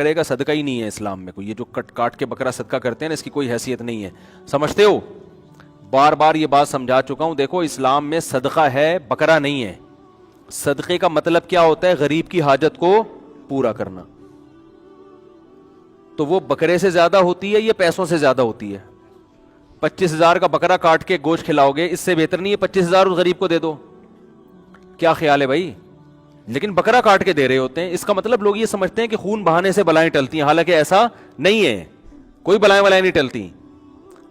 بکرے کا صدقہ ہی نہیں ہے اسلام میں کوئی. یہ جو کاٹ کے بکرا صدقہ کرتے ہیں نا, اس کی کوئی حیثیت نہیں ہے. سمجھتے ہو؟ بار بار یہ بات سمجھا چکا ہوں. دیکھو اسلام میں صدقہ ہے, بکرا نہیں ہے. صدقے کا مطلب کیا ہوتا ہے؟ غریب کی حاجت کو پورا کرنا. تو وہ بکرے سے زیادہ ہوتی ہے یا پیسوں سے زیادہ ہوتی ہے؟ 25,000 کا بکرا کاٹ کے گوشت کھلاؤ گے, اس سے بہتر نہیں ہے 25,000 اس غریب کو دے دو؟ کیا خیال ہے بھائی؟ لیکن بکرا کاٹ کے دے رہے ہوتے ہیں. اس کا مطلب لوگ یہ سمجھتے ہیں کہ خون بہانے سے بلائیں ٹلتی ہیں, حالانکہ ایسا نہیں ہے. کوئی بلائیں نہیں ٹلتی.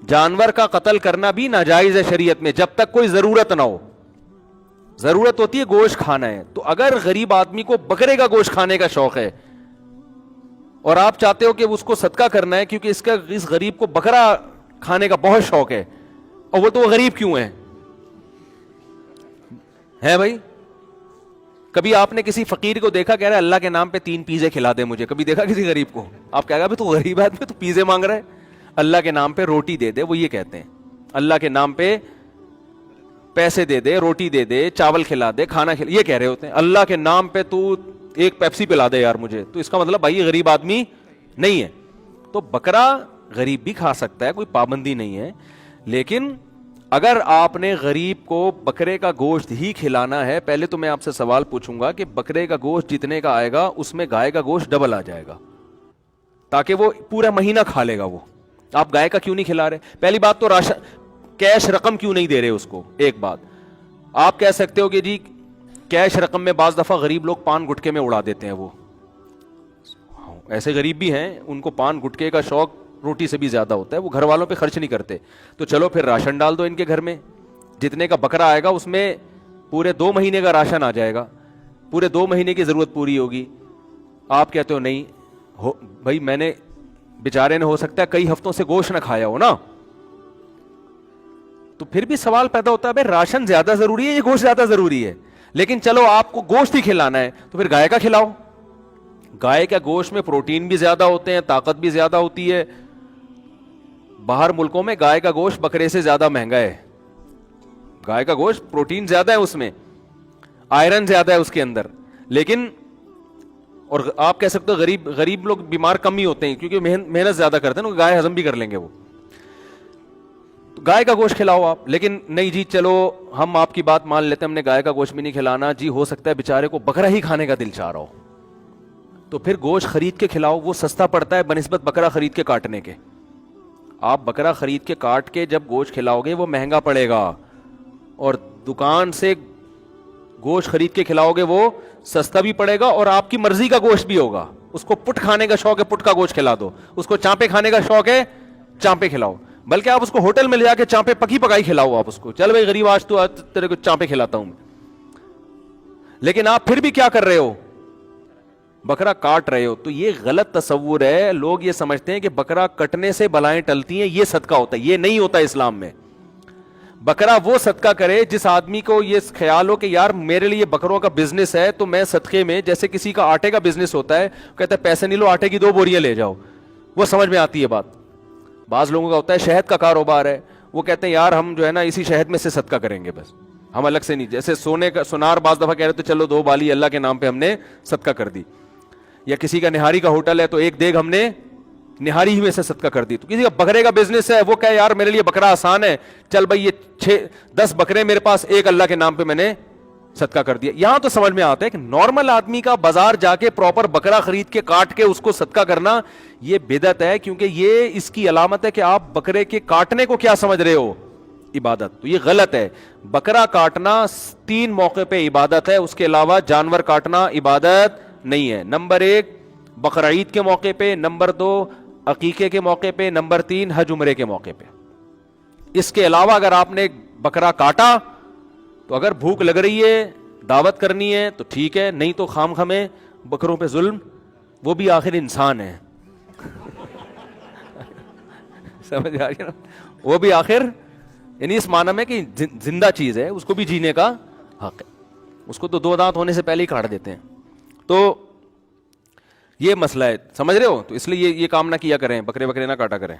جانور کا قتل کرنا بھی ناجائز ہے شریعت میں, جب تک کوئی ضرورت نہ ہو. ضرورت ہوتی ہے گوشت کھانا ہے. تو اگر غریب آدمی کو بکرے کا گوشت کھانے کا شوق ہے اور آپ چاہتے ہو کہ اس کو صدقہ کرنا ہے کیونکہ اس غریب کو بکرا کھانے کا بہت شوق ہے, اور وہ تو وہ غریب کیوں ہے بھائی؟ کبھی آپ نے کسی فقیر کو دیکھا کہہ رہا ہے اللہ کے نام پہ 3 پیزے کھلا دے مجھے؟ کبھی دیکھا کسی غریب کو؟ آپ کہہ گا تو غریب آدمی تو پیزے مانگ رہا ہے. اللہ کے نام پہ روٹی دے دے, وہ یہ کہتے ہیں. اللہ کے نام پہ پیسے دے دے, روٹی دے دے, چاول کھلا دے, کھانا کھلا, یہ کہہ رہے ہوتے ہیں. اللہ کے نام پہ تو ایک پیپسی پلا دے یار مجھے, تو اس کا مطلب بھائی یہ غریب آدمی نہیں ہے. تو بکرا غریب بھی کھا سکتا ہے, کوئی پابندی نہیں ہے. لیکن اگر آپ نے غریب کو بکرے کا گوشت ہی کھلانا ہے, پہلے تو میں آپ سے سوال پوچھوں گا کہ بکرے کا گوشت جتنے کا آئے گا اس میں گائے کا گوشت ڈبل آ جائے گا, تاکہ وہ پورا مہینہ کھا لے گا. وہ آپ گائے کا کیوں نہیں کھلا رہے؟ پہلی بات تو راشن کیش رقم کیوں نہیں دے رہے اس کو؟ ایک بات آپ کہہ سکتے ہو کہ جی کیش رقم میں بعض دفعہ غریب لوگ پان گٹکے میں اڑا دیتے ہیں. وہ ایسے غریب بھی ہیں ان کو پان گٹکے کا شوق روٹی سے بھی زیادہ ہوتا ہے, وہ گھر والوں پہ خرچ نہیں کرتے. تو چلو پھر راشن ڈال دو ان کے گھر میں, جتنے کا بکرا آئے گا اس میں پورے 2 مہینے کا راشن آ جائے گا, پورے 2 مہینے کی ضرورت پوری ہوگی. آپ کہتے ہو نہیں بھائی, میں نے بیچارے نے ہو سکتا ہے کئی ہفتوں سے گوشت نہ کھایا ہو نا, تو پھر بھی سوال پیدا ہوتا ہے بھائی راشن زیادہ ضروری ہے یا گوشت زیادہ ضروری ہے؟ لیکن چلو آپ کو گوشت ہی کھلانا ہے تو پھر گائے کا کھلاؤ. گائے کا گوشت میں پروٹین بھی زیادہ ہوتے ہیں, طاقت بھی زیادہ ہوتی ہے. باہر ملکوں میں گائے کا گوشت بکرے سے زیادہ مہنگا ہے. گائے کا گوشت پروٹین زیادہ ہے, اس میں آئرن زیادہ ہے اس کے اندر. لیکن اور آپ کہہ سکتے ہو غریب لوگ بیمار کم ہی ہوتے ہیں کیونکہ محنت زیادہ کرتے ہیں نا, گائے ہضم بھی کر لیں گے وہ. تو گائے کا گوشت کھلاؤ آپ. لیکن نہیں جی چلو ہم آپ کی بات مان لیتے ہیں, ہم نے گائے کا گوشت بھی نہیں کھلانا جی, ہو سکتا ہے بیچارے کو بکرا ہی کھانے کا دل چاہ رہا ہو, تو پھر گوشت خرید کے کھلاؤ, وہ سستا پڑتا ہے بنسبت بکرا خرید کے کاٹنے کے. آپ بکرا خرید کے کاٹ کے جب گوشت کھلاؤ گے وہ مہنگا پڑے گا, اور دکان سے گوشت خرید کے کھلاؤ گے وہ سستا بھی پڑے گا اور آپ کی مرضی کا گوشت بھی ہوگا. اس کو پٹ کھانے کا شوق ہے پٹ کا گوشت کھلا دو, اس کو چانپے کھانے کا شوق ہے چانپے کھلاؤ. بلکہ آپ اس کو ہوٹل میں لے جا کے چانپے پکی پکائی کھلاؤ آپ اس کو, چل بھائی غریب آج تو تیرے کو چانپے کھلاتا ہوں میں. لیکن آپ پھر بھی کیا کر رہے ہو؟ بکرا کاٹ رہے ہو. تو یہ غلط تصور ہے. لوگ یہ سمجھتے ہیں کہ بکرا کٹنے سے بلائیں ٹلتی ہیں, یہ صدقہ ہوتا ہے. یہ نہیں ہوتا اسلام میں. بکرا وہ صدقہ کرے جس آدمی کو یہ خیال ہو کہ یار میرے لیے بکروں کا بزنس ہے, تو میں صدقے میں, جیسے کسی کا آٹے کا بزنس ہوتا ہے, کہتا ہے پیسے نہیں لو آٹے کی 2 بوریاں لے جاؤ, وہ سمجھ میں آتی ہے بات. بعض لوگوں کا ہوتا ہے شہد کا کاروبار ہے, وہ کہتے ہیں یار ہم جو ہے نا اسی شہد میں سے صدقہ کریں گے بس, ہم الگ سے نہیں. جیسے سونے کا سونار بعض دفعہ کہہ رہے تو چلو 2 بالی اللہ کے نام پہ ہم نے صدقہ کر دی. یا کسی کا نہاری کا ہوٹل ہے تو 1 دیگ ہم نے نہاری ہی میں سے صدقہ کر دی. تو کسی کا بکرے کا بزنس ہے, وہ کہے یار میرے لیے بکرا آسان ہے, چل بھائی یہ 10 بکرے میرے پاس, 1 اللہ کے نام پہ میں نے صدقہ کر دیا. یہاں تو سمجھ میں آتا ہے کہ نارمل آدمی کا بازار جا کے پراپر بکرا خرید کے کاٹ کے اس کو صدقہ کرنا یہ بدعت ہے, کیونکہ یہ اس کی علامت ہے کہ آپ بکرے کے کاٹنے کو کیا سمجھ رہے ہو؟ عبادت. تو یہ غلط ہے. بکرا کاٹنا 3 موقع پہ عبادت ہے, اس کے علاوہ جانور کاٹنا عبادت نہیں ہے. نمبر 1 بقرعید کے موقع پہ, نمبر 2 عقیقے کے موقع پہ, نمبر 3 حج عمرے کے موقع پہ. اس کے علاوہ اگر آپ نے بکرا کاٹا تو اگر بھوک لگ رہی ہے دعوت کرنی ہے تو ٹھیک ہے, نہیں تو خام خمیں بکروں پہ ظلم, وہ بھی آخر انسان ہے. سمجھ آ گیا نا, وہ بھی آخر یعنی اس معنی میں کہ زندہ چیز ہے, اس کو بھی جینے کا حق ہے. اس کو تو 2 دانت ہونے سے پہلے ہی کاٹ دیتے ہیں. تو یہ مسئلہ ہے, سمجھ رہے ہو؟ تو اس لیے یہ کام نہ کیا کریں, بکرے نہ کاٹا کریں.